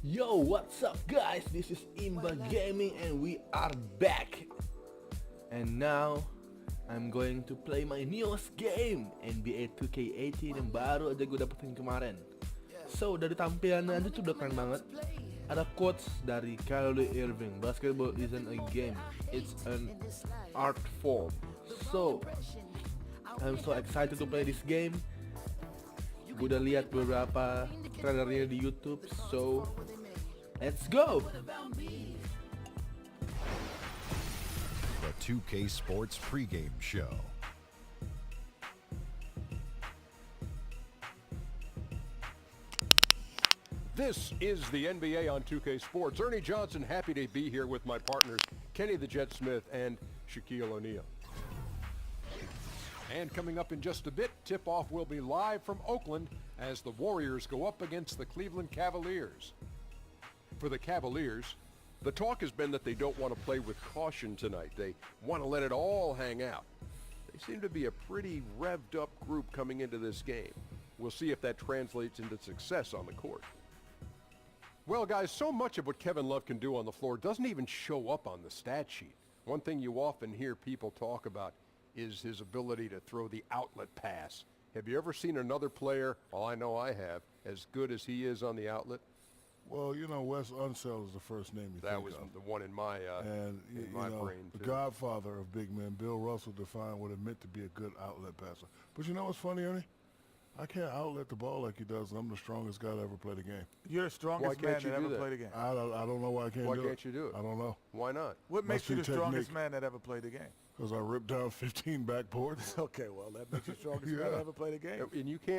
Yo, what's up guys? This is Imba Gaming and we are back. And now I'm going to play my newest game, NBA 2K18 yang baru aja gue dapetin kemarin. So, dari tampilannya aja tuh udah keren banget. Ada quotes dari Kyrie Irving, "Basketball isn't a game, it's an art form." So, I'm so excited to play this game. Gue udah lihat beberapa trailernya di YouTube, so let's go! The 2K Sports pregame show. This is the NBA on 2K Sports. Ernie Johnson, happy to be here with my partners, Kenny the Jet Smith and Shaquille O'Neal. And coming up in just a bit, tip-off will be live from Oakland as the Warriors go up against the Cleveland Cavaliers. For the Cavaliers, the talk has been that they don't want to play with caution tonight. They want to let it all hang out. They seem to be a pretty revved up group coming into this game. We'll see if that translates into success on the court. Well, guys, so much of what Kevin Love can do on the floor doesn't even show up on the stat sheet. One thing you often hear people talk about is his ability to throw the outlet pass. Have you ever seen another player, well, I know I have, as good as he is on the outlet? Well, you know, Wes Unseld is the first name you That think was of. the one in my brain, the too. godfather of big men, Bill Russell, defined what it meant to be a good outlet passer. But you know what's funny, Ernie? I can't outlet the ball like he does, and I'm the strongest guy to ever play the game. You're the strongest Why man can't you that do ever that? played the game. I don't know why I can't Why do it. can't you do it? I don't know. Why not? What makes you the be strongest technique. man that ever played the game? Because I ripped down 15 backboards. Okay, well, that makes you the strongest man Yeah. that ever played the game.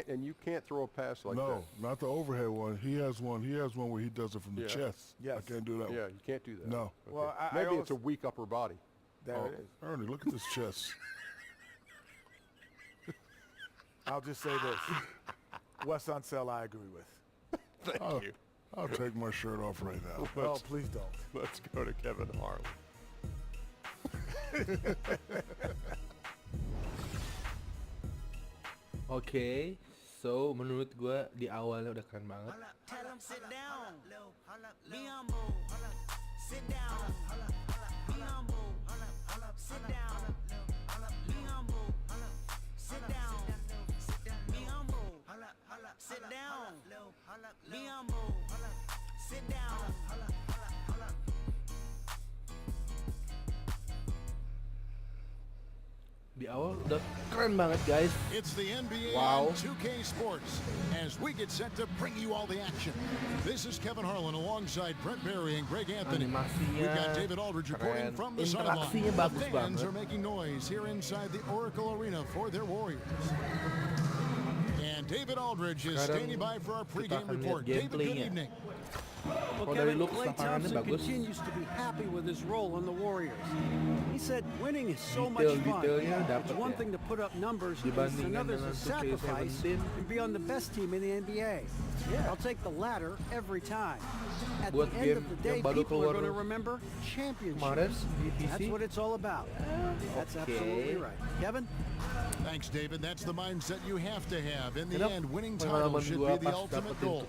And you can't throw a pass like No, that. not the overhead one. He has one where he does it from the Yeah. chest. Yes. I can't do that Yeah, one. you can't do that. No. Okay. Well, I Maybe always- it's a weak upper body. There it is. Ernie, look at this chest. I'll just say this. Wes Unseld, I agree with. Thank I'll, you. I'll take my shirt off right now. Oh, please don't. Let's go to Kevin Harlan. Oke, so menurut gue di awalnya udah keren banget. Tell him sit down. Be humble. Sit down. Be humble. Sit down. Be humble. Sit down. Be humble. Sit down. Be humble. Sit down. Di awal udah keren banget guys. It's the NBA Wow. on 2K Sports as we get set to bring you all the action. This is Kevin Harlan alongside Brent Barry and Greg Anthony. Animasinya We've got David Aldridge reporting keren. from the sideline. Interaksinya The bagus fans banget. are making noise here inside the Oracle Arena for their Warriors. And David Aldridge is Sekarang standing by for our kita pregame akan lihat report. David, good gameplaynya. evening. Kalau Well, dari Kevin, looks Klay lapangannya Thompson bagus. continues to be happy with his role on the Warriors. He said winning is so much fun. Detail-detailnya dapet It's one ya. thing to put up numbers, it's Dibandingkan another dengan to 2K17. sacrifice and be on the best team in the NBA. I'll take the latter every time. At Buat the end of game the day, yang baru people are keluar going to remember kemarin championships. di PC. That's what it's all about. That's Okay. absolutely right. Kevin? Thanks, David. That's the mindset you have to have. In the Kenapa end, winning pengalaman titles should gua be the pas ultimate dapetin goal.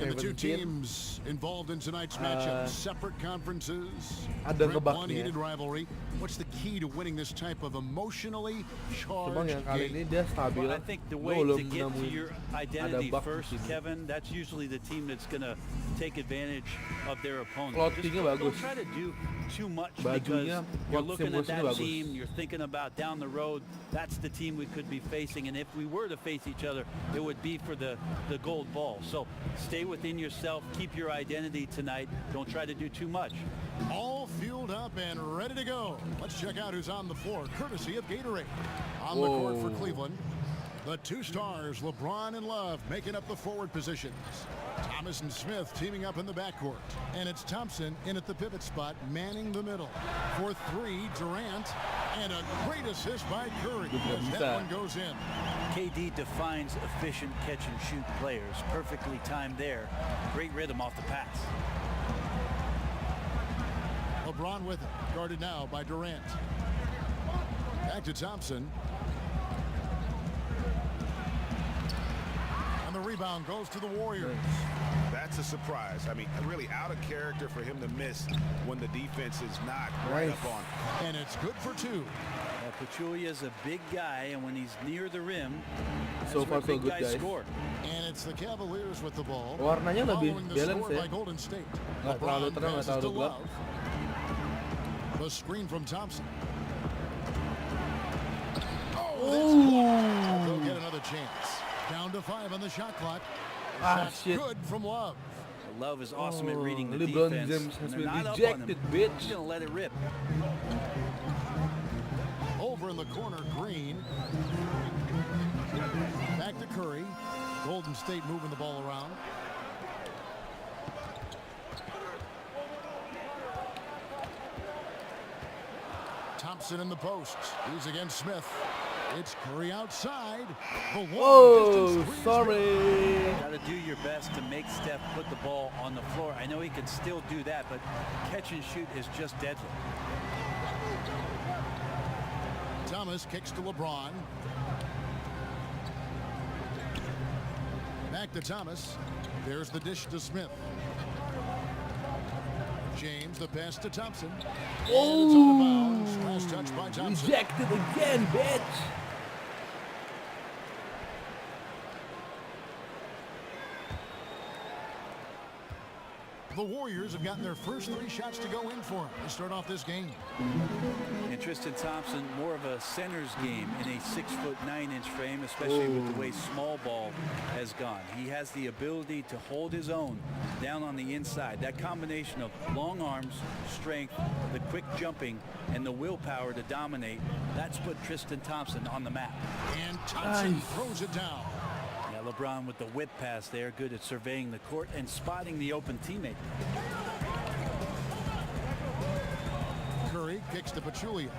And the two 2K17, teams involved in tonight's matchup, separate conferences, ada Brent, one ngebugnya. heated rivalry. What's the key to winning this type of emotionally Cuma charged yang kali ini game? dia stabil. Well, I think the Gua way belum to get to nemuin your ada identity bug di first, sini. Kevin, that's usually the team that's going to take advantage of their opponent. Clothingnya Don't bagus. try to do too much Bajunya, because you're looking at musim-musimnya that bagus. team, you're thinking about down the road, that's the team we could be facing. And if we were to face each other, it would be for the gold ball. So stay within yourself, keep your identity tonight. Don't try to do too much. All fueled up and ready to go. Let's check out who's on the floor, courtesy of Gatorade. On the court for Whoa. Cleveland, the two stars, LeBron and Love, making up the forward positions. Thomas and Smith teaming up in the backcourt. And it's Thompson in at the pivot spot, manning the middle. For three, Durant. And a great assist by Curry as bisa. that one goes in. KD defines efficient catch-and-shoot players. Perfectly timed there. Great rhythm off the pass. LeBron with it, guarded now by Durant. Back to Thompson. On the rebound goes to the Warriors. That's a surprise. I mean, really out of character for him to miss when the defense is not right up on him. And it's good for 2. Pachulia's a big guy, and when he's near the rim, that's So where far, so big good, guys guys. score. And it's the Cavaliers with the ball. Warnanya lebih Following the balance score ya. by Golden State. Nggak terlalu LeBron terang, nggak passes terlalu to gelap. Love. The screen from Thompson. Oh, they'll get another chance. Down to 5 on the shot clock. The Ah, shot's shit. good from Love. Love is awesome at reading the LeBron defense. James has and they're been not up on rejected, him. bitch. He's gonna let it rip. Over in the corner, Green. Back to Curry. Golden State moving the ball around. Thompson in the post. He's against Smith. It's Curry outside. The long Oh, distance three is sorry. Got to do your best to make Steph put the ball on the floor. I know he can still do that, but catch and shoot is just deadly. Thomas kicks to LeBron. Back to Thomas. There's the dish to Smith. James, the pass to Thompson. And it's out of bounds. Last touch by Thompson. Rejected again, bitch. The Warriors have gotten their first 3 shots to go in for him to start off this game. And Tristan Thompson, more of a center's game in a 6'9" frame, especially with the way small ball has gone. He has the ability to hold his own down on the inside. That combination of long arms, strength, the quick jumping, and the willpower to dominate, that's put Tristan Thompson on the map. And Thompson throws it down. Yeah, LeBron with the whip pass there, good at surveying the court and spotting the open teammate. Curry kicks to Pachulia.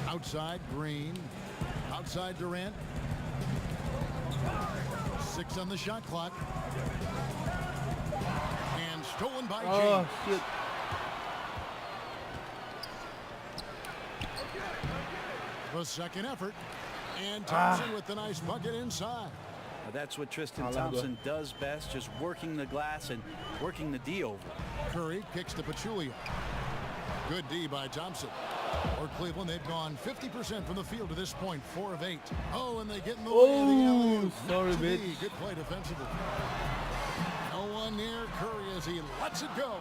Outside Green. Outside Durant. 6 on the shot clock. And stolen by James. Oh, shit. The second effort. And Thompson with the nice bucket inside. Now that's what Tristan Thompson does best, just working the glass and working the D over. Curry kicks to Pachulia. Good D by Thompson. For Cleveland, they've gone 50% from the field to this point, 4 of 8. Oh, and they get in the way of the alley-oop. Sorry, To bitch. D. Good play defensively. No one near Curry as he lets it go.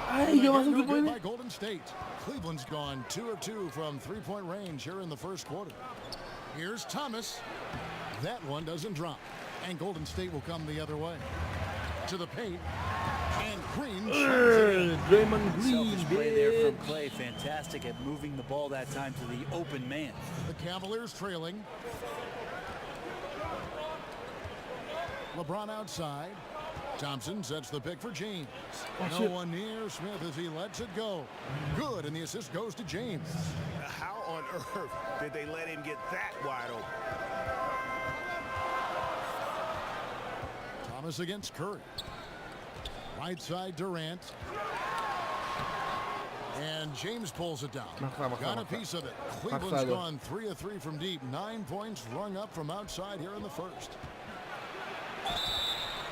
Ay, And they dia get masuk no ke good poin. by Golden State. Cleveland's gone 2 of 2 from 3-point range here in the first quarter. Here's Thomas. That one doesn't drop. And Golden State will come the other way. To the paint. And Green. Draymond Green, Selfish play there from bitch. Clay. Fantastic at moving the ball that time to the open man. The Cavaliers trailing. LeBron outside. Thompson sets the pick for James. No one near Smith as he lets it go. Good, and the assist goes to James. How on earth did they let him get that wide open? Thomas against Curry. Right side Durant. And James pulls it down. Got a piece of it. Cleveland's gone 3 of 3 from deep. 9 points rung up from outside here in the first.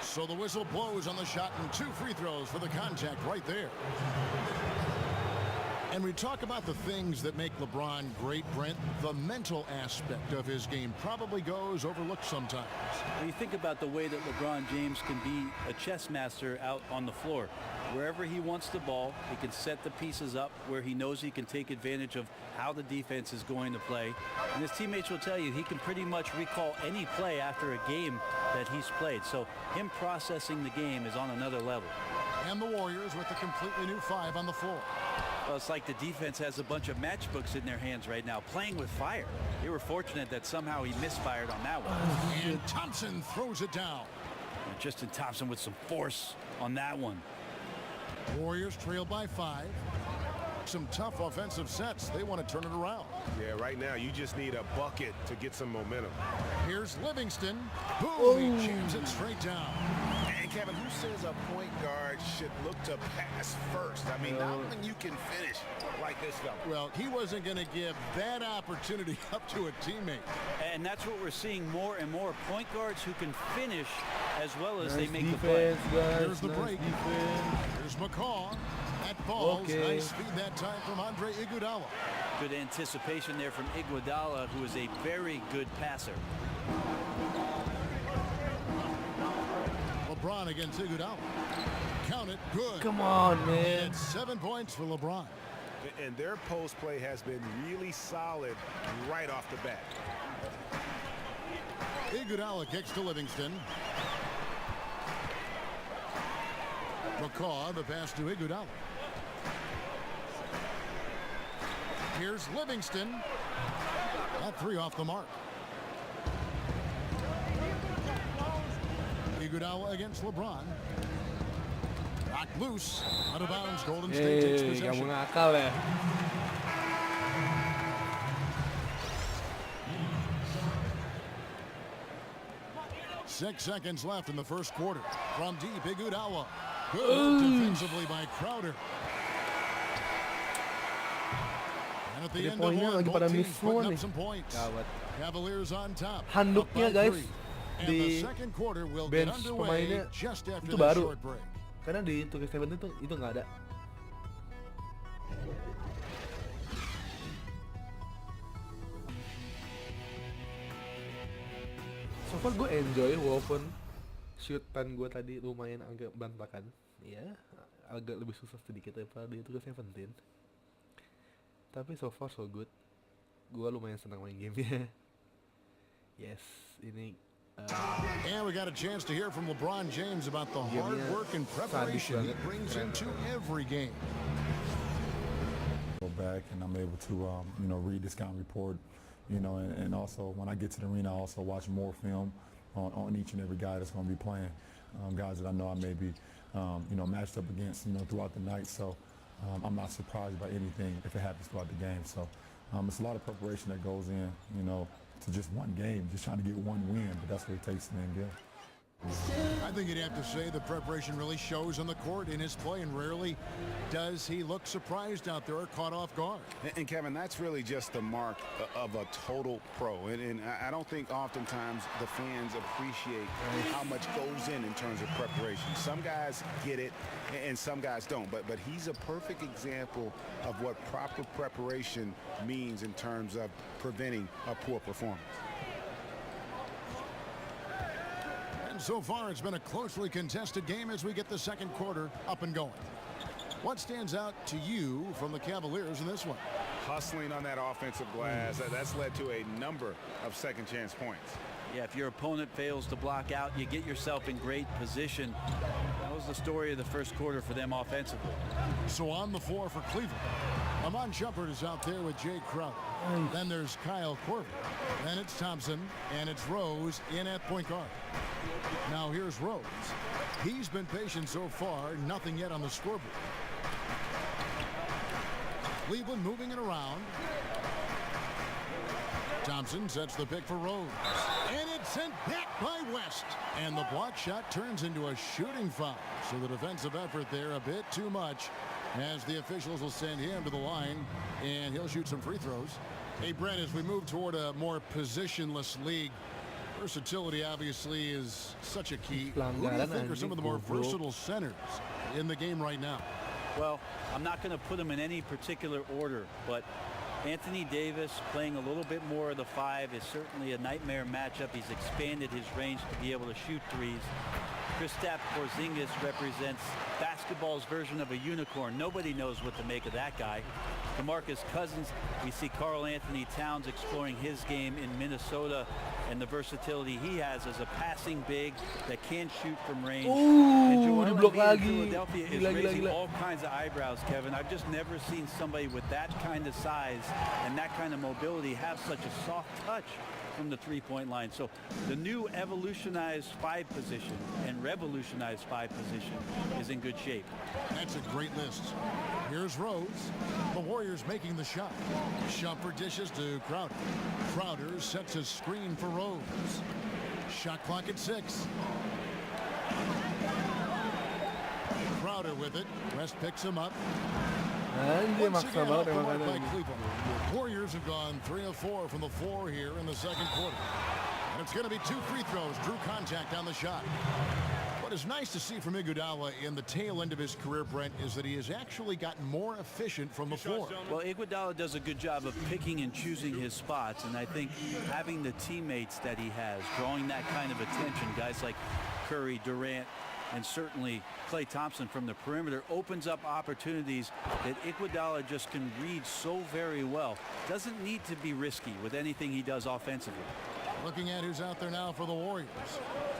So the whistle blows on the shot and 2 free throws for the contact right there. And we talk about the things that make LeBron great, Brent. The mental aspect of his game probably goes overlooked sometimes. When you think about the way that LeBron James can be a chess master out on the floor, wherever he wants the ball, he can set the pieces up where he knows he can take advantage of how the defense is going to play. And his teammates will tell you he can pretty much recall any play after a game that he's played. So him processing the game is on another level. And the Warriors with a completely new 5 on the floor. Well, it's like the defense has a bunch of matchbooks in their hands right now, playing with fire. They were fortunate that somehow he misfired on that one. And Thompson throws it down. And Tristan Thompson with some force on that one. Warriors trail by 5. Some tough offensive sets. They want to turn it around. Yeah, right now you just need a bucket to get some momentum. Here's Livingston. Boom! He jams it straight down. And And Kevin, who says a point guard should look to pass first? I mean, not when you can finish like this fella. Well, he wasn't going to give that opportunity up to a teammate. And that's what we're seeing more and more. Point guards who can finish as well as Nice they make the play. defense, guys. Here's the Nice break. defense. Here's McCaw. That falls. Okay. Nice feed that time from Andre Iguodala. Good anticipation there from Iguodala, who is a very good passer. LeBron against Iguodala. Count it. Good. Come on, man. And 7 points for LeBron. And their post play has been really solid right off the bat. Iguodala kicks to Livingston. McCaw, the pass to Iguodala. Here's Livingston. That 3 off the mark. Iguodala against LeBron. Knocked loose. Out of bounds. Golden State takes Kamu possession. ngakal ya. Six seconds left in the first quarter. From deep, Iguodala. Good defensively by Crowder. And at the end of Three-pointnya one, lagi pada both miss teams semua putting nih. up some points. Gawat. Cavaliers on top. Handuknya, Up by guys, 3. And di the second quarter will get bench underway pemainnya just after itu the baru. short break. Karena di 2K17 itu nggak ada. So far gue enjoy walaupun shootan gue tadi lumayan agak berantakan. Ya, agak lebih susah sedikit daripada di 2K17. Tapi so far so good. Gue lumayan senang main gamenya. Yes, ini And we got a chance to hear from LeBron James about the hard work and preparation he brings into every game. Go back and I'm able to, read the scouting report, and also when I get to the arena, I also watch more film on each and every guy that's going to be playing, guys that I know I may be, matched up against, throughout the night. So I'm not surprised by anything if it happens throughout the game. So it's a lot of preparation that goes in, to just one game, just trying to get one win, but that's what it takes to win. I think you'd have to say the preparation really shows on the court in his play, and rarely does he look surprised out there or caught off guard. And Kevin, that's really just the mark of a total pro. And I don't think oftentimes the fans appreciate how much goes in terms of preparation. Some guys get it and some guys don't. But he's a perfect example of what proper preparation means in terms of preventing a poor performance. So far, it's been a closely contested game as we get the second quarter up and going. What stands out to you from the Cavaliers in this one? Hustling on that offensive glass, that's led to a number of second chance points. Yeah, if your opponent fails to block out, you get yourself in great position. That was the story of the first quarter for them offensively. So on the floor for Cleveland, Amon Shumpert is out there with Jay Crowder. Then there's Kyle Korver. Then it's Thompson, and it's Rose in at point guard. Now here's Rose. He's been patient so far, nothing yet on the scoreboard. Cleveland moving it around. Thompson sets the pick for Rose. And it's sent back by West. And the block shot turns into a shooting foul. So the defensive effort there a bit too much, as the officials will send him to the line, and he'll shoot some free throws. Hey, Brent, as we move toward a more positionless league, versatility obviously is such a key. Who do you think are some of the more versatile centers in the game right now? Well, I'm not going to put them in any particular order, but Anthony Davis playing a little bit more of the 5 is certainly a nightmare matchup. He's expanded his range to be able to shoot threes. Kristaps Porzingis represents basketball's version of a unicorn. Nobody knows what to make of that guy. DeMarcus Cousins, we see Karl Anthony Towns exploring his game in Minnesota and the versatility he has as a passing big that can shoot from range. And Joel diblok Embiid in lagi. Philadelphia is Gila, raising gila. all kinds of eyebrows, Kevin. I've just never seen somebody with that kind of size and that kind of mobility have such a soft touch from the three-point line. So the new evolutionized 5 position and revolutionized 5 position is in good shape. That's a great list. Here's Rose. The Warriors making the shot. Shumpert dishes to Crowder. Crowder sets a screen for Rose. Shot clock at 6. with it. West picks him up. Anjir, Once maksa again, banget off the emang mark by kadang. Cleveland. Warriors have gone 3 of 4 from the floor here in the second quarter. And it's going to be 2 free throws. Drew contact on the shot. What is nice to see from Iguodala in the tail end of his career, Brent, is that he has actually gotten more efficient from the floor. Well, Iguodala does a good job of picking and choosing his spots, and I think having the teammates that he has, drawing that kind of attention, guys like Curry, Durant, and certainly Klay Thompson from the perimeter, opens up opportunities that Iguodala just can read so very well. Doesn't need to be risky with anything he does offensively. Looking at who's out there now for the Warriors.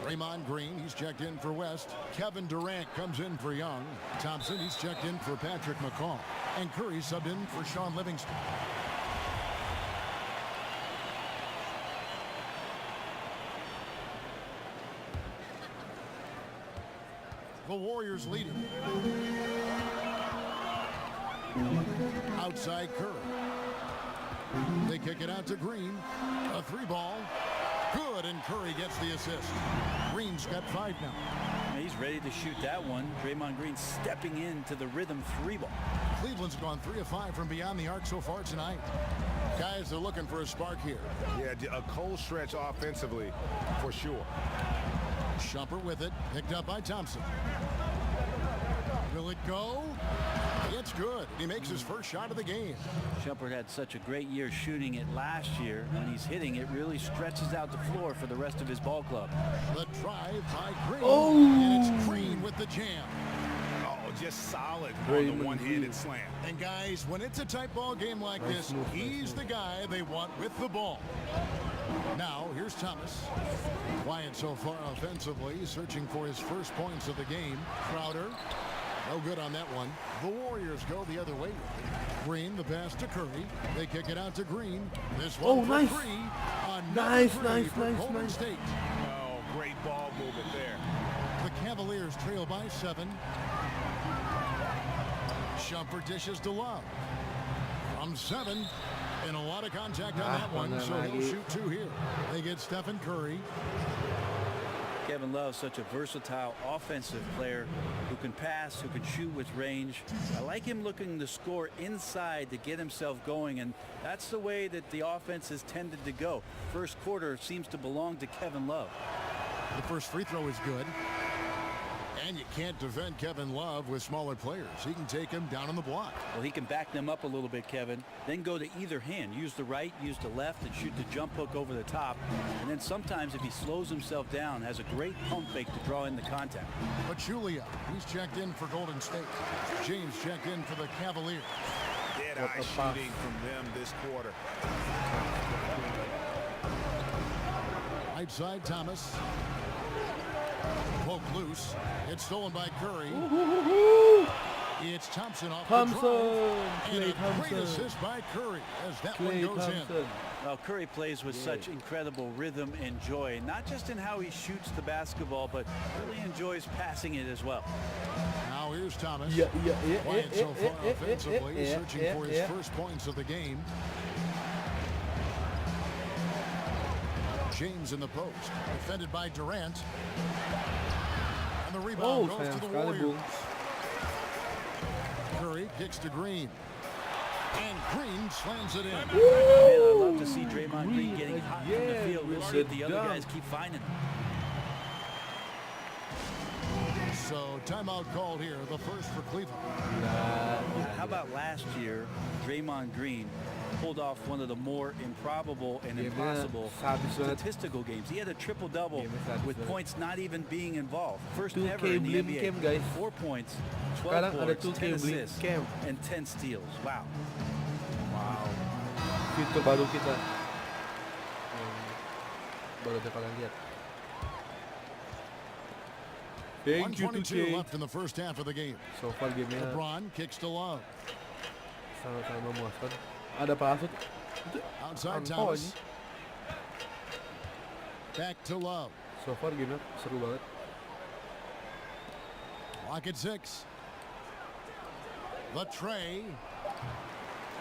Draymond Green, he's checked in for West. Kevin Durant comes in for Young. Thompson, he's checked in for Patrick McCaw. And Curry subbed in for Sean Livingston. The Warriors leading. Outside Curry. They kick it out to Green. A 3-ball. Good, and Curry gets the assist. Green's got 5 now. He's ready to shoot that one. Draymond Green stepping into the rhythm 3-ball. Cleveland's gone 3 of 5 from beyond the arc so far tonight. Guys, they're looking for a spark here. Yeah, a cold stretch offensively for sure. Shumpert with it, picked up by Thompson. Will it go? It's good. He makes his first shot of the game. Shumpert had such a great year shooting it last year. When he's hitting, it really stretches out the floor for the rest of his ball club. The drive by Green. And it's Green with the jam. Oh, just solid on the one-handed slam. And guys, when it's a tight ball game like this, he's the guy they want with the ball. Now, here's Thomas. Quiet so far offensively, searching for his first points of the game. Crowder. No good on that one. The Warriors go the other way. Green, the pass to Curry. They kick it out to Green. This one for nice. 3. Nice. State. Oh, great ball movement there. The Cavaliers trail by 7. Shumpert dishes to Love. From 7. And a lot of contact on that one, so he'll shoot 2 here. They get Stephen Curry. Kevin Love, such a versatile offensive player who can pass, who can shoot with range. I like him looking to score inside to get himself going, and that's the way that the offense has tended to go. First quarter seems to belong to Kevin Love. The first free throw is good. And you can't defend Kevin Love with smaller players. He can take him down on the block. Well, he can back them up a little bit, Kevin. Then go to either hand. Use the right, use the left, and shoot the jump hook over the top. And then sometimes if he slows himself down, has a great pump fake to draw in the contact. Pachulia, he's checked in for Golden State. James checked in for the Cavaliers. Dead-eye shooting from them this quarter. Right side, Thomas. Poke loose. It's stolen by Curry. It's Thompson off the drive. And a great assist by Curry as that one goes in. Well, Curry plays with such incredible rhythm and joy, not just in how he shoots the basketball, but really enjoys passing it as well. Now here's Thomas. Quiet so far offensively, searching for his first points of the game. James in the post, defended by Durant. And the rebound goes to the Warriors. Curry kicks to Green. And Green slams it in. Man, I love to see Draymond Green getting hot from the field. We'll see if the other guys keep finding him. So timeout called here, the first for Cleveland. How about last year, Draymond Green pulled off one of the more improbable and impossible statistical games. He had a triple-double with points not even being involved. First ever in the NBA. 4 points, 12 boards, 10 assists, and 10 steals. Wow. Itu baru kita baru ada kalian lihat. Thank you 122 left in the first half of the game. So far gamenya LeBron kicks to Love. sangat memuaskan. Ada pasut. Outside Thomas. Back to Love. So far gamenya seru banget. Lock at 6. The tray.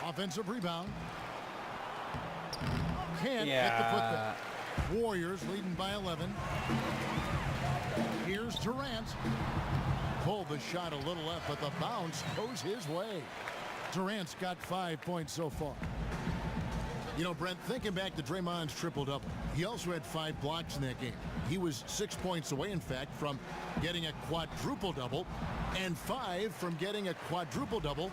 Offensive rebound. Can't get the putback. Warriors leading by 11. Here's Durant. pulled the shot a little left, but the bounce goes his way. Durant's got 5 points so far. You know, Brent, thinking back to Draymond's triple-double, he also had 5 blocks in that game. He was 6 points away, in fact, from getting a quadruple-double, and 5 from getting a quadruple-double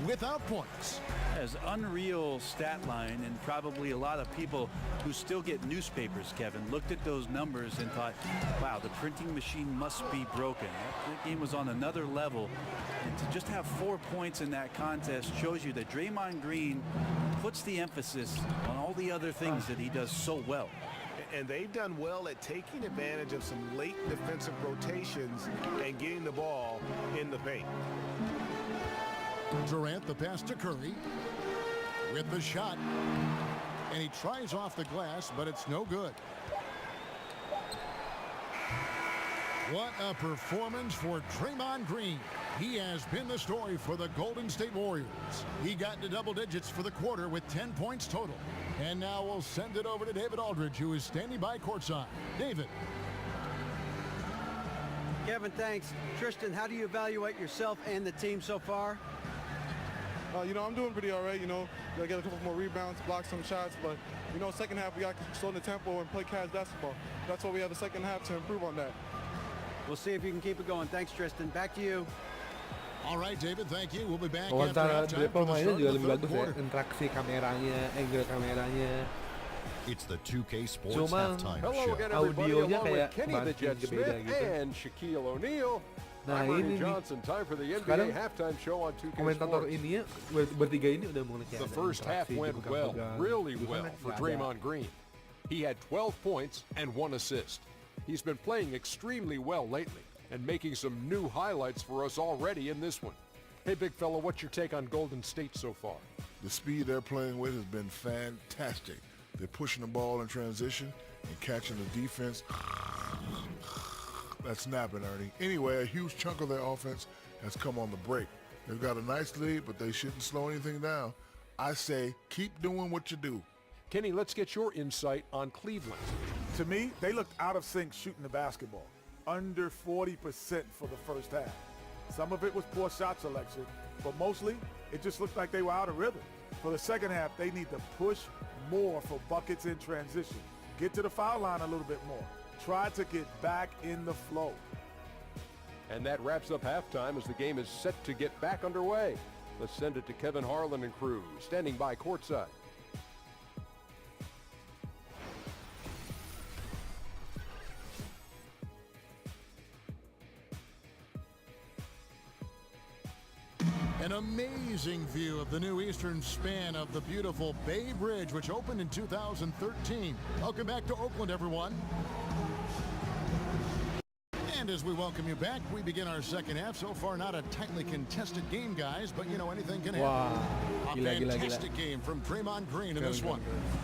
without points. As unreal stat line, and probably a lot of people who still get newspapers, Kevin, looked at those numbers and thought, wow, the printing machine must be broken. That game was on another level. And to just have 4 points in that contest shows you that Draymond Green puts the emphasis on all the other things that he does so well. And they've done well at taking advantage of some late defensive rotations and getting the ball in the paint. Durant, the pass to Curry with the shot, and he tries off the glass, but it's no good. What a performance for Draymond Green. He has been the story for the Golden State Warriors. He got into double digits for the quarter with 10 points total. And now we'll send it over to David Aldridge, who is standing by courtside. David. Kevin, thanks. Tristan, how do you evaluate yourself and the team so far? You know, I'm doing pretty all right. You know, I get a couple more rebounds, block some shots, but, you know, second half we got to slow the tempo and play Cavs basketball. That's what we have the second half to improve on that. We'll see if you can keep it going. Thanks, Tristan. Back to you. All right, David, thank you. We'll be back Wawancara after dari halftime for the pemainnya start juga of the lebih third bagus ya, quarter. interaksi kameranya, angle kameranya. It's the 2K Sports Cuman Halftime Hello Show. again, everybody, audionya along kayak with Kenny the makin Jet beda Smith gitu. and Shaquille O'Neal. Nah, I'm ini Ernie nih. Johnson. Time for the NBA Sekarang halftime show on 2K komentator Sports. ini ya bertiga ini udah mulai kayak The ada first half interaksi, went well, pegang-pegang. really Dulu kan well for nggak ada. Draymond Green. He had 12 points and 1 assist. He's been playing extremely well lately and making some new highlights for us already in this one. Hey, big fella, what's your take on Golden State so far? The speed they're playing with has been fantastic. They're pushing the ball in transition and catching the defense. That's snapping, Ernie. Anyway, a huge chunk of their offense has come on the break. They've got a nice lead, but they shouldn't slow anything down. I say keep doing what you do. Kenny, let's get your insight on Cleveland. To me, they looked out of sync shooting the basketball. Under 40% for the first half. Some of it was poor shot selection, but mostly it just looked like they were out of rhythm. For the second half, they need to push more for buckets in transition. Get to the foul line a little bit more. Try to get back in the flow. And that wraps up halftime as the game is set to get back underway. Let's send it to Kevin Harlan and crew, standing by courtside. An amazing view of the new eastern span of the beautiful Bay Bridge, which opened in 2013. Welcome back to Oakland, everyone. And as we welcome you back, we begin our second half. So far, not a tightly contested game, guys, but you know, anything can happen. Wah, A fantastic game from Draymond Green in this one.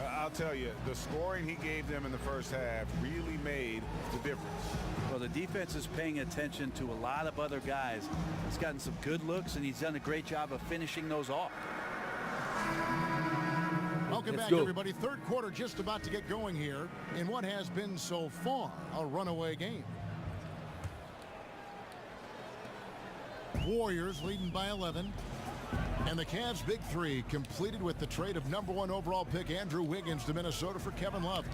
I'll tell you, the scoring he gave them in the first half really made the difference. Well, the defense is paying attention to a lot of other guys. He's gotten some good looks, and he's done a great job of finishing those off. Welcome Let's back, go. everybody. Third quarter just about to get going here in what has been so far a runaway game. Warriors leading by 11. And the Cavs' big three completed with the trade of #1 overall pick Andrew Wiggins to Minnesota for Kevin Love.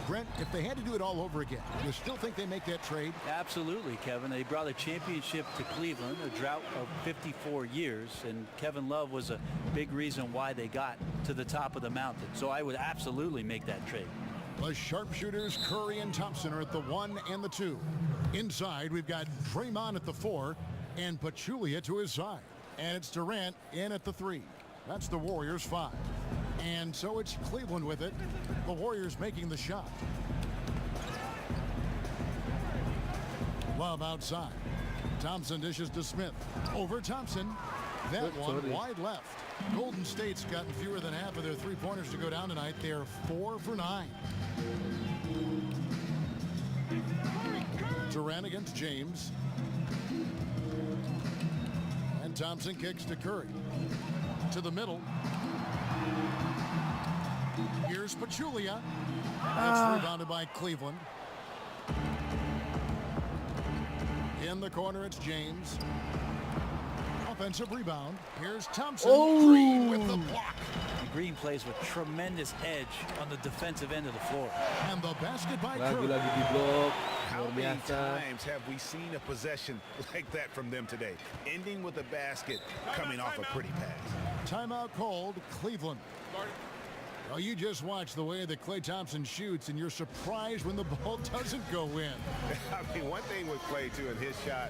Brent, if they had to do it all over again, you still think they make that trade? Absolutely, Kevin. They brought a championship to Cleveland, a drought of 54 years, and Kevin Love was a big reason why they got to the top of the mountain. So I would absolutely make that trade. The sharpshooters Curry and Thompson are at the 1 and the 2. Inside, we've got Draymond at the 4 and Pachulia to his side. And it's Durant in at the 3. That's the Warriors' 5. And so it's Cleveland with it. The Warriors making the shot. Love outside. Thompson dishes to Smith. Over Thompson. That one wide left. Golden State's gotten fewer than half of their three-pointers to go down tonight. They're 4 for 9. Durant against James. And Thompson kicks to Curry. To the middle. Here's Pachulia. That's rebounded by Cleveland. In the corner, it's James. Offensive rebound. Here's Thompson. Oh! Green with the block. Green plays with tremendous edge on the defensive end of the floor. And the basket by Curry. Lagi-lagi di blok. How Luar many biasa. times have we seen a possession like that from them today? Ending with a basket coming off a pretty pass. Timeout called, Cleveland. Well, you just watch the way that Klay Thompson shoots, and you're surprised when the ball doesn't go in. I mean, one thing with Klay, too, in his shot,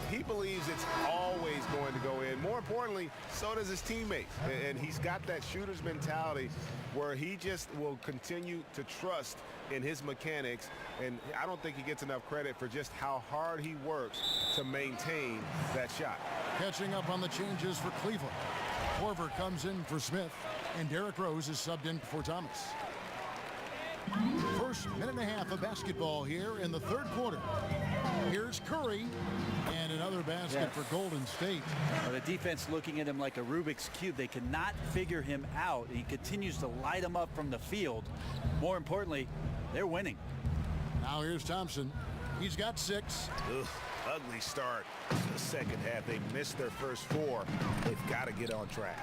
he believes it's always going to go in. More importantly, so does his teammates. And he's got that shooter's mentality where he just will continue to trust in his mechanics. And I don't think he gets enough credit for just how hard he works to maintain that shot. Catching up on the changes for Cleveland. Korver comes in for Smith, and Derrick Rose is subbed in for Thomas. First minute and a half of basketball here in the third quarter. Here's Curry, and another basket for Golden State. Well, the defense looking at him like a Rubik's Cube. They cannot figure him out. He continues to light him up from the field. More importantly, they're winning. Now here's Thompson. He's got 6. Ugh, ugly start to the second half. They missed their first 4. They've got to get on track.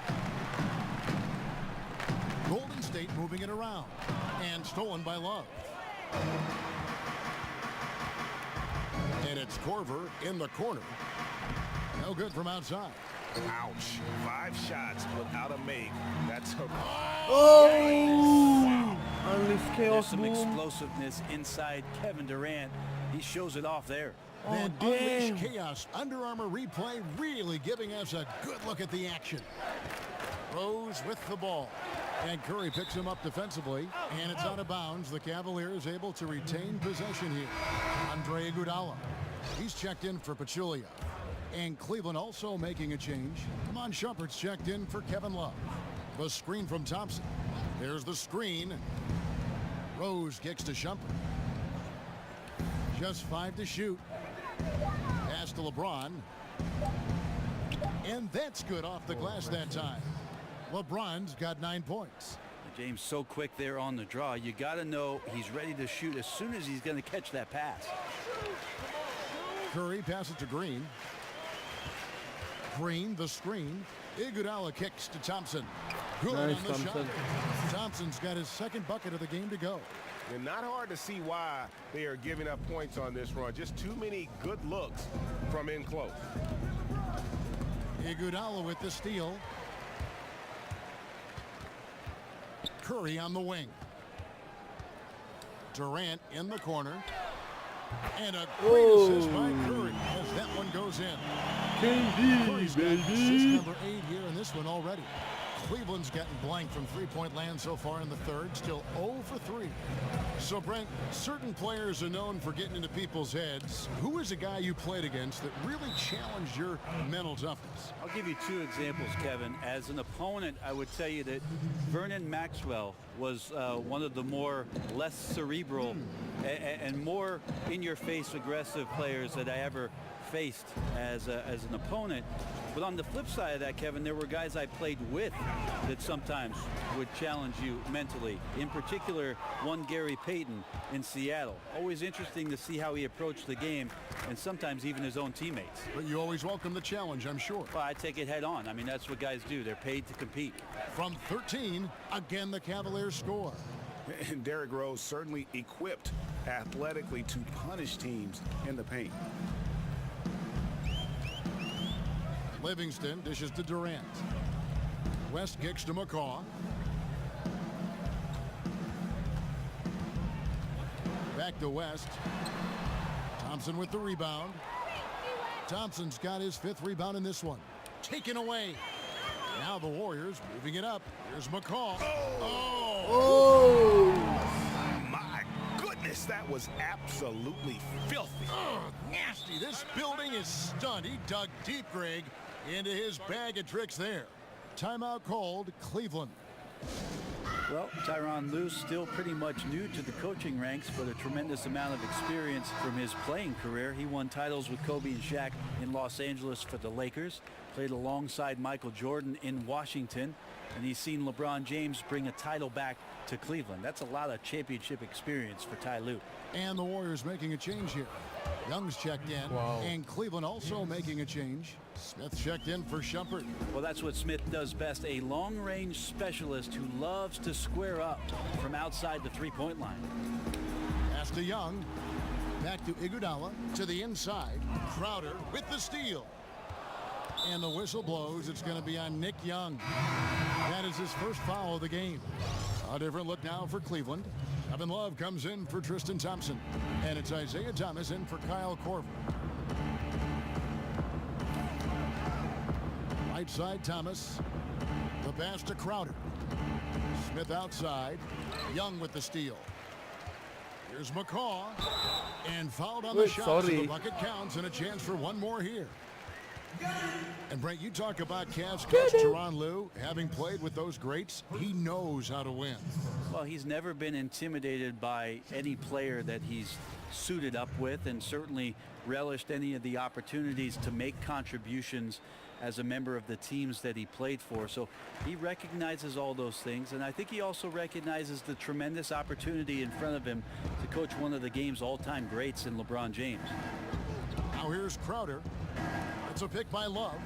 Golden State moving it around, and stolen by Love. And it's Korver in the corner. No good from outside. Ouch. 5 shots without a make. That's a... Oh! Unleash There's chaos, some boom. explosiveness inside Kevin Durant. He shows it off there. Then Unleash Chaos. Under Armour replay really giving us a good look at the action. Rose with the ball. And Curry picks him up defensively, and it's out of bounds. The Cavaliers able to retain possession here. Andre Iguodala. He's checked in for Pachulia. And Cleveland also making a change. Iman Shumpert's checked in for Kevin Love. The screen from Thompson. There's the screen. Rose kicks to Shumpert. Just 5 to shoot. Pass to LeBron. And that's good off the glass that time. LeBron's got 9 points. James so quick there on the draw. You got to know he's ready to shoot as soon as he's going to catch that pass. Curry passes to Green. Green, the screen. Iguodala kicks to Thompson. Good Nice, on the Thompson. shot. Thompson's got his second bucket of the game to go. And not hard to see why they are giving up points on this run. Just too many good looks from in close. Iguodala with the steal. Curry on the wing. Durant in the corner. And a great assist by Curry as that one goes in. Curry's got assist number 8 here in this one already. Cleveland's gotten blank from three-point land so far in the third, still 0 for 3. So, Brent, certain players are known for getting into people's heads. Who is a guy you played against that really challenged your mental toughness? I'll give you 2 examples, Kevin. As an opponent, I would tell you that Vernon Maxwell was one of the less cerebral and more in-your-face aggressive players that I ever faced as an opponent. But on the flip side of that, Kevin, there were guys I played with that sometimes would challenge you mentally. In particular, one Gary Payton in Seattle. Always interesting to see how he approached the game, and sometimes even his own teammates. But you always welcome the challenge, I'm sure. Well, I take it head on. I mean, that's what guys do. They're paid to compete. From 13, again the Cavaliers score. And Derrick Rose certainly equipped athletically to punish teams in the paint. Livingston dishes to Durant. West kicks to McCaw. Back to West. Thompson with the rebound. Thompson's got his 5th rebound in this one. Taken away. Now the Warriors moving it up. Here's McCaw. Oh! My goodness, that was absolutely filthy. Nasty. This building is stunned. He dug deep, Greg, into his bag of tricks there. Timeout called, Cleveland. Well, Tyronn Lue still pretty much new to the coaching ranks, but a tremendous amount of experience from his playing career. He won titles with Kobe and Shaq in Los Angeles for the Lakers, played alongside Michael Jordan in Washington, and he's seen LeBron James bring a title back to Cleveland. That's a lot of championship experience for Ty Lue. And the Warriors making a change here. Young's checked in, and Cleveland also making a change. Smith checked in for Shumpert. Well, that's what Smith does best, a long-range specialist who loves to square up from outside the three-point line. Pass to Young. Back to Iguodala. To the inside. Crowder with the steal. And the whistle blows. It's going to be on Nick Young. That is his first foul of the game. A different look now for Cleveland. Kevin Love comes in for Tristan Thompson. And it's Isaiah Thomas in for Kyle Korver. Right side, Thomas. The pass to Crowder. Smith outside. Young with the steal. Here's McCaw. And fouled on the shot. So the bucket counts and a chance for one more here. And Brent, you talk about Cavs coach Tyronn Lue. Having played with those greats, he knows how to win. Well, he's never been intimidated by any player that he's suited up with, and certainly relished any of the opportunities to make contributions as a member of the teams that he played for. So he recognizes all those things, and I think he also recognizes the tremendous opportunity in front of him to coach one of the game's all-time greats in LeBron James. Now here's Crowder. It's a pick by Love.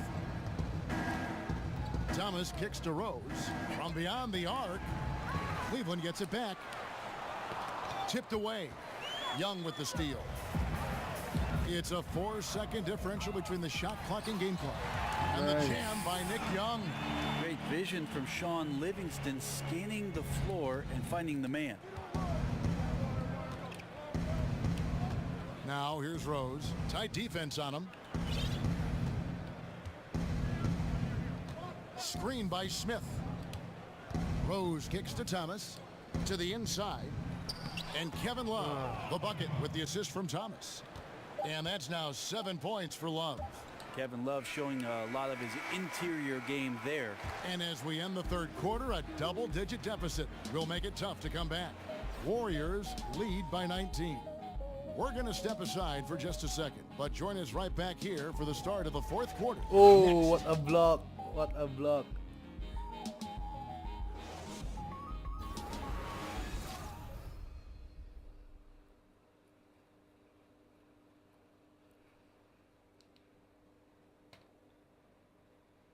Thomas kicks to Rose. From beyond the arc, Cleveland gets it back. Tipped away. Young with the steal. It's a 4-second differential between the shot clock and game clock. And the jam by Nick Young. Great vision from Sean Livingston, scanning the floor and finding the man. Now here's Rose. Tight defense on him. Screen by Smith. Rose kicks to Thomas. To the inside. And Kevin Love, the bucket with the assist from Thomas. And that's now 7 points for Love. Kevin Love showing a lot of his interior game there. And as we end the third quarter, a double-digit deficit will make it tough to come back. Warriors lead by 19. We're going to step aside for just a second, but join us right back here for the start of the fourth quarter. Oh, what a block. What a block.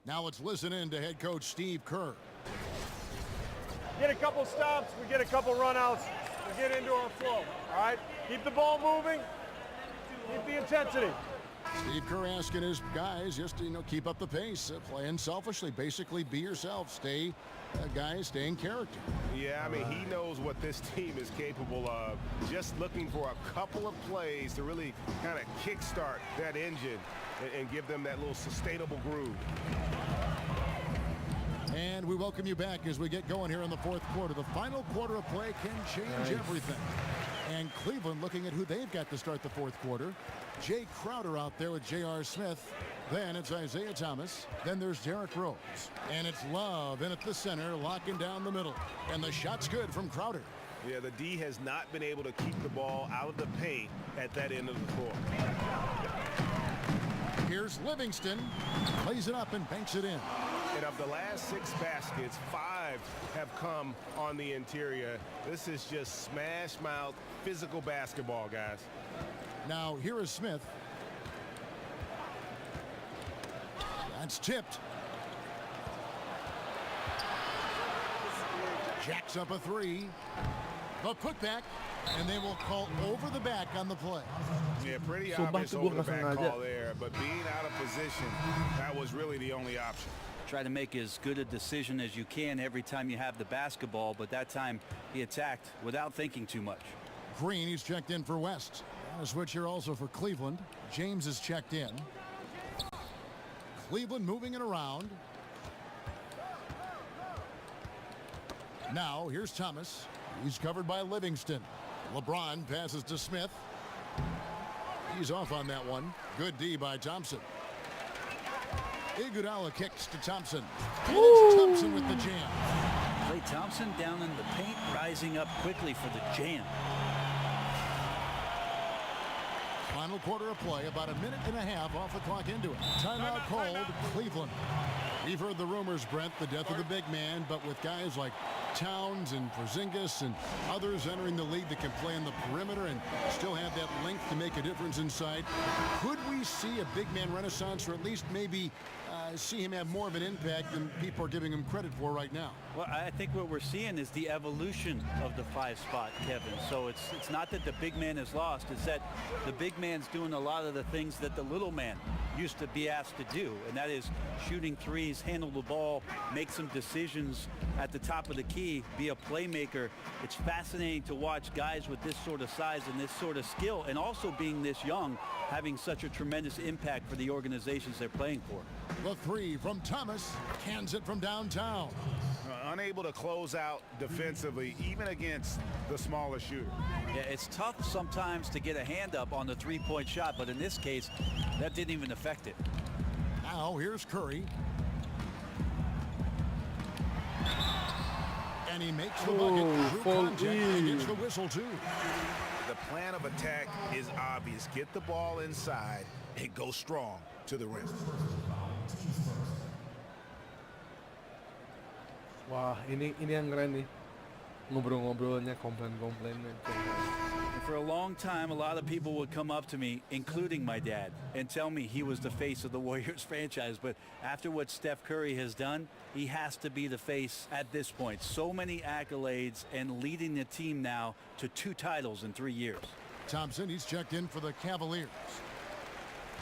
Now let's listen in to head coach Steve Kerr. Get a couple stops, we get a couple runouts, we get into our flow, all right? Keep the ball moving, keep the intensity. Steve Kerr asking his guys just to, keep up the pace, playing selfishly, basically be yourself, stay in character. Yeah, I mean, he knows what this team is capable of. Just looking for a couple of plays to really kind of kickstart that engine and give them that little sustainable groove. And we welcome you back as we get going here in the fourth quarter. The final quarter of play can change everything. And Cleveland looking at who they've got to start the fourth quarter. Jay Crowder out there with J.R. Smith. Then it's Isaiah Thomas. Then there's Derrick Rose. And it's Love in at the center, locking down the middle. And the shot's good from Crowder. Yeah, the D has not been able to keep the ball out of the paint at that end of the floor. Here's Livingston. Plays it up and banks it in. And of the last 6 baskets, 5 have come on the interior. This is just smash mouth physical basketball, guys. Now here is Smith. That's tipped. Jacks up a 3. The putback, and they will call over the back on the play. Yeah, pretty obvious over the back call there, but being out of position, that was really the only option. Try to make as good a decision as you can every time you have the basketball, but that time he attacked without thinking too much. Green, he's checked in for West. A switch here also for Cleveland. James is checked in. Cleveland moving it around. Now here's Thomas. He's covered by Livingston. LeBron passes to Smith. He's off on that one. Good D by Thompson. Iguodala kicks to Thompson. And it's Thompson with the jam. Klay Thompson down in the paint, rising up quickly for the jam. Final quarter of play, about a minute and a half off the clock into it. Timeout called, Cleveland. We've heard the rumors, Brent, the death of the big man, but with guys like Towns and Porzingis and others entering the league that can play on the perimeter and still have that length to make a difference inside, could we see a big man renaissance, or at least maybe see him have more of an impact than people are giving him credit for right now? Well, I think what we're seeing is the evolution of the 5 spot, Kevin. So it's not that the big man is lost. It's that the big man's doing a lot of the things that the little man used to be asked to do, and that is shooting threes, handle the ball, make some decisions at the top of the key, be a playmaker. It's fascinating to watch guys with this sort of size and this sort of skill, and also being this young, having such a tremendous impact for the organizations they're playing for. The three from Thomas, cans it from downtown. Unable to close out defensively, even against the smaller shooter. Yeah, it's tough sometimes to get a hand up on the three-point shot, but in this case, that didn't even affect it. Now here's Curry. And he makes the bucket. True contact, and gets the whistle too. The plan of attack is obvious. Get the ball inside and go strong to the rim. Wah, ini yang keren nih. Ngobrol-ngobrolnya, komplain-komplainnya. And for a long time, a lot of people would come up to me, including my dad, and tell me he was the face of the Warriors franchise. But after what Steph Curry has done, he has to be the face at this point. So many accolades and leading the team now to 2 titles in 3 years. Thompson, he's checked in for the Cavaliers.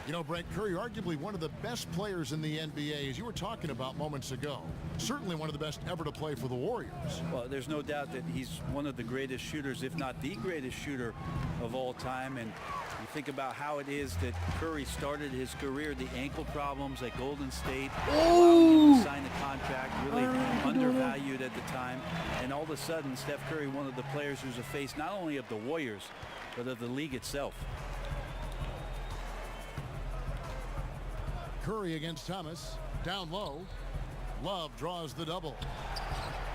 You know, Brent, Curry, arguably one of the best players in the NBA, as you were talking about moments ago. Certainly one of the best ever to play for the Warriors. Well, there's no doubt that he's one of the greatest shooters, if not the greatest shooter of all time. And you think about how it is that Curry started his career, the ankle problems at Golden State, allowing him to sign a contract, really undervalued at the time. And all of a sudden, Steph Curry, one of the players who's a face not only of the Warriors, but of the league itself. Curry against Thomas, down low. Love draws the double.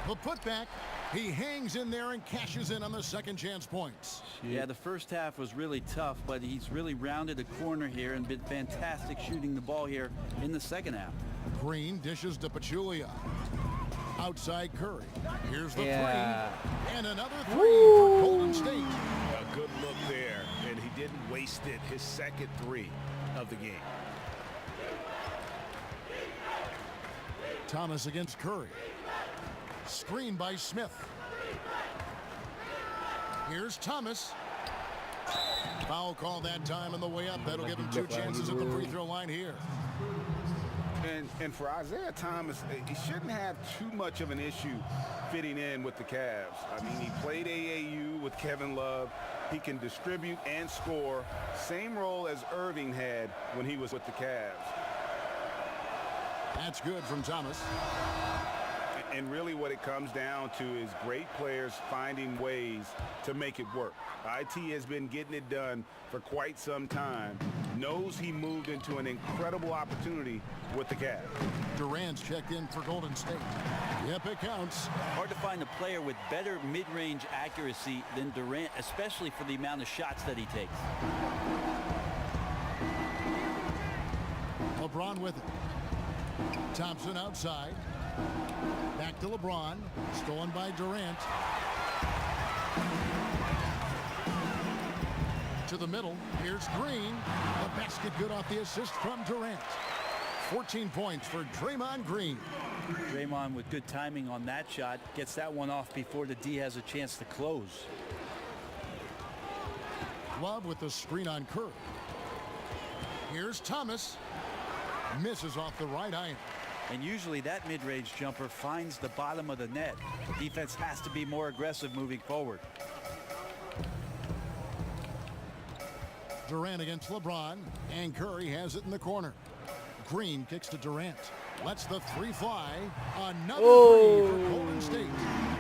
The putback, he hangs in there and cashes in on the second chance points. Yeah, the first half was really tough, but he's really rounded a corner here and been fantastic shooting the ball here in the second half. Green dishes to Pachulia. Outside Curry. Here's the three. And another three for Golden State. A good look there, and he didn't waste it. His second 3 of the game. Thomas against Curry. Screen by Smith. Here's Thomas. Foul call that time on the way up. That'll give him 2 chances at the free throw line here. And for Isaiah Thomas, he shouldn't have too much of an issue fitting in with the Cavs. I mean, he played AAU with Kevin Love. He can distribute and score. Same role as Irving had when he was with the Cavs. That's good from Thomas. And really what it comes down to is great players finding ways to make it work. IT has been getting it done for quite some time. Knows he moved into an incredible opportunity with the Cavs. Durant's checked in for Golden State. Yep, it counts. Hard to find a player with better mid-range accuracy than Durant, especially for the amount of shots that he takes. LeBron with it. Thompson outside. Back to LeBron. Stolen by Durant. To the middle. Here's Green. The basket good off the assist from Durant. 14 points for Draymond Green. Draymond with good timing on that shot. Gets that one off before the D has a chance to close. Love with the screen on Curry. Here's Thomas. Misses off the right iron. And usually that mid-range jumper finds the bottom of the net. The defense has to be more aggressive moving forward. Durant against LeBron, and Curry has it in the corner. Green kicks to Durant. Lets the 3 fly. Another 3 for Golden State.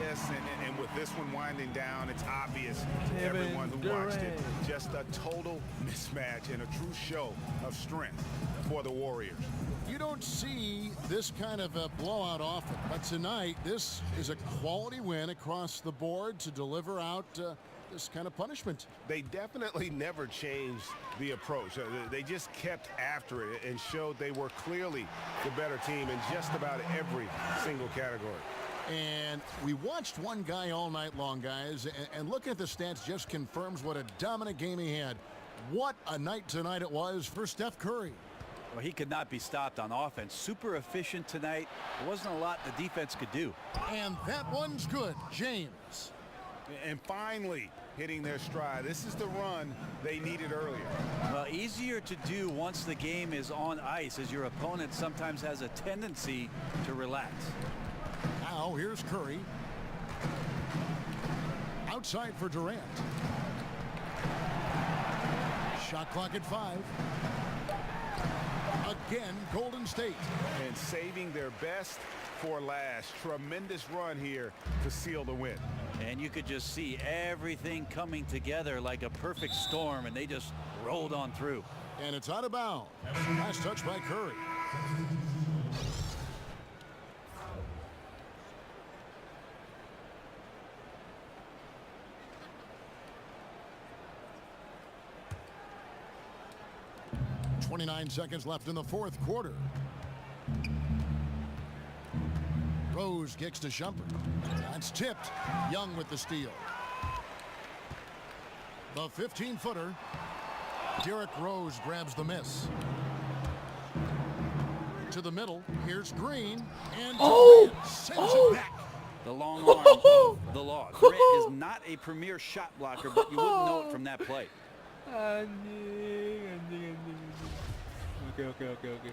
Yes, and with with this one winding down, it's obvious to everyone who watched it. Just a total mismatch and a true show of strength for the Warriors. You don't see this kind of a blowout often, but tonight this is a quality win across the board to deliver out this kind of punishment. They definitely never changed the approach. They just kept after it and showed they were clearly the better team in just about every single category. And we watched one guy all night long, guys, and looking at the stats just confirms what a dominant game he had. What a night tonight it was for Steph Curry. Well, he could not be stopped on offense. Super efficient tonight. There wasn't a lot the defense could do. And that one's good. James. And finally hitting their stride. This is the run they needed earlier. Well, easier to do once the game is on ice, as your opponent sometimes has a tendency to relax. Now here's Curry. Outside for Durant. Shot clock at 5. Again, Golden State. And saving their best for last. Tremendous run here to seal the win. And you could just see everything coming together like a perfect storm, and they just rolled on through. And it's out of bounds. Last touch by Curry. .29 seconds left in the fourth quarter. Rose kicks to Shumpert. That's tipped. Young with the steal. The 15-footer. Derrick Rose grabs the miss. To the middle. Here's Green. And Durant sends it back. The long arm of the law. Durant is not a premier shot blocker, but you wouldn't know it from that play. Okay.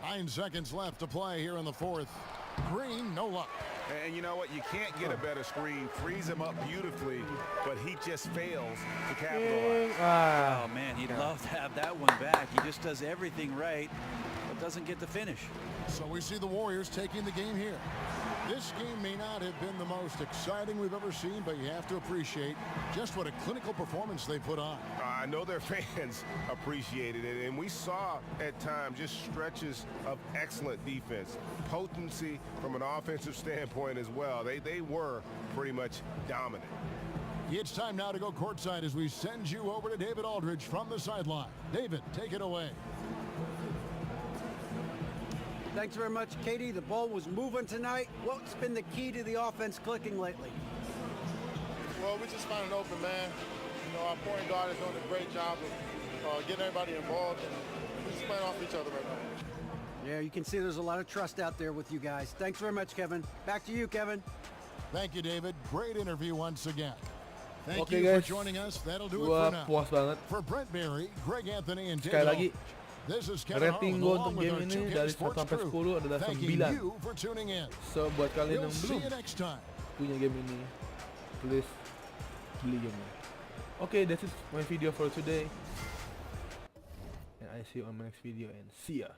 9 seconds left to play here in the fourth. Green, no luck. And you know what? You can't get a better screen. Frees him up beautifully, but he just fails to capitalize. Oh, man, he'd love to have that one back. He just does everything right, but doesn't get the finish. So we see the Warriors taking the game here. This game may not have been the most exciting we've ever seen, but you have to appreciate just what a clinical performance they put on. I know their fans appreciated it, and we saw at times just stretches of excellent defense. Potency from an offensive standpoint as well. They were pretty much dominant. It's time now to go courtside as we send you over to David Aldridge from the sideline. David, take it away. Thanks very much, Katie. The ball was moving tonight. What's been the key to the offense clicking lately? Well, we just found an open man. You know, our point guard is doing a great job of getting everybody involved, and we're just playing off each other right now. Yeah, you can see there's a lot of trust out there with you guys. Thanks very much, Kevin. Back to you, Kevin. Thank you, David. Great interview once again. Thank Okay, you guys. for joining us. That'll do it Gua for now. puas banget. For Brent Berry, Greg Anthony, and Sekali David lagi, Aldridge. This is Kevin rating Harlan gue along untuk with game our ini 2K dari 1 Sports sampai crew. 10 adalah Thanking 9. you for tuning in. So buat kalian We'll yang see belum you next time. punya game ini, please beli gamenya. Okay, that's it my video for today. And I see you on my next video and see ya.